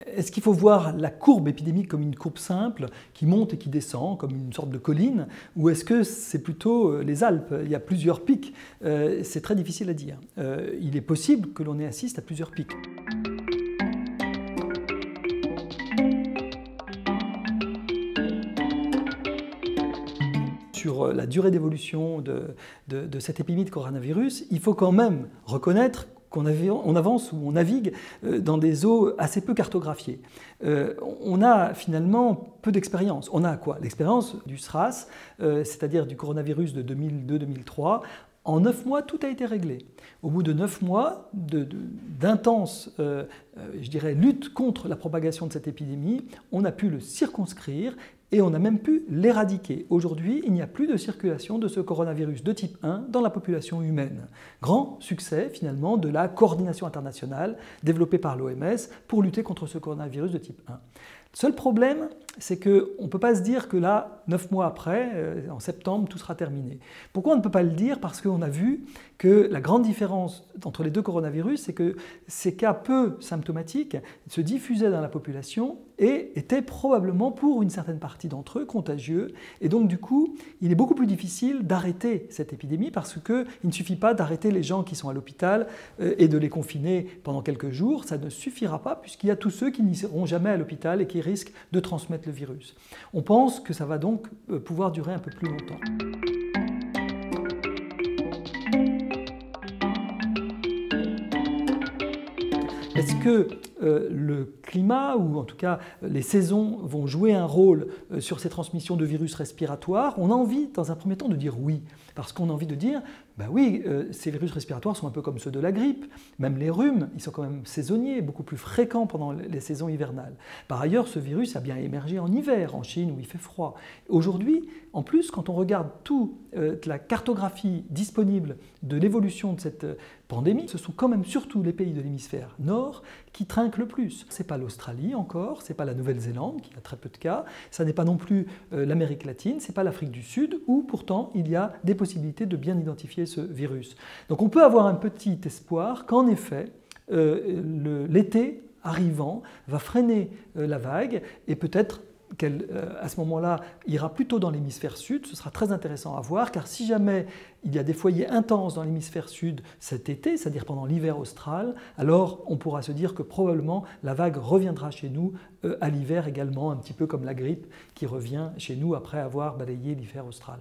Est-ce qu'il faut voir la courbe épidémique comme une courbe simple qui monte et qui descend, comme une sorte de colline, ou est-ce que c'est plutôt les Alpes? Il y a plusieurs pics, c'est très difficile à dire. Il est possible que l'on assiste à plusieurs pics. Sur la durée d'évolution de cette épidémie de coronavirus, il faut quand même reconnaître qu'on avance ou on navigue dans des eaux assez peu cartographiées. On a finalement peu d'expérience. On a quoi? L'expérience du SRAS, c'est-à-dire du coronavirus de 2002-2003. En 9 mois, tout a été réglé. Au bout de 9 mois d'intense, je dirais, lutte contre la propagation de cette épidémie, on a pu le circonscrire et on a même pu l'éradiquer. Aujourd'hui, il n'y a plus de circulation de ce coronavirus de type 1 dans la population humaine. Grand succès, finalement, de la coordination internationale développée par l'OMS pour lutter contre ce coronavirus de type 1. Seul problème, c'est qu'on ne peut pas se dire que là, 9 mois après, en septembre, tout sera terminé. Pourquoi on ne peut pas le dire? Parce qu'on a vu que la grande différence entre les deux coronavirus, c'est que ces cas peu symptomatiques se diffusaient dans la population et étaient probablement, pour une certaine partie d'entre eux, contagieux. Et donc, du coup, il est beaucoup plus difficile d'arrêter cette épidémie parce qu'il ne suffit pas d'arrêter les gens qui sont à l'hôpital et de les confiner pendant quelques jours. Ça ne suffira pas puisqu'il y a tous ceux qui n'iront jamais à l'hôpital et qui risquent de transmettre le virus. On pense que ça va donc pouvoir durer un peu plus longtemps. Est-ce que le climat, ou en tout cas les saisons, vont jouer un rôle sur ces transmissions de virus respiratoires? On a envie, dans un premier temps, de dire oui, parce qu'on a envie de dire ben oui, ces virus respiratoires sont un peu comme ceux de la grippe, même les rhumes, ils sont quand même saisonniers, beaucoup plus fréquents pendant les saisons hivernales. Par ailleurs, ce virus a bien émergé en hiver, en Chine où il fait froid. Aujourd'hui, en plus, quand on regarde toute la cartographie disponible de l'évolution de cette pandémie, ce sont quand même surtout les pays de l'hémisphère nord qui trinquent le plus. Ce n'est pas l'Australie encore, ce n'est pas la Nouvelle-Zélande qui a très peu de cas, ce n'est pas non plus l'Amérique latine, ce n'est pas l'Afrique du Sud où pourtant il y a des possibilités de bien identifier ce virus. Donc on peut avoir un petit espoir qu'en effet l'été arrivant va freiner la vague et peut-être qu'elle, à ce moment-là, ira plutôt dans l'hémisphère sud. Ce sera très intéressant à voir, car si jamais il y a des foyers intenses dans l'hémisphère sud cet été, c'est-à-dire pendant l'hiver austral, alors on pourra se dire que probablement la vague reviendra chez nous à l'hiver également, un petit peu comme la grippe qui revient chez nous après avoir balayé l'hiver austral.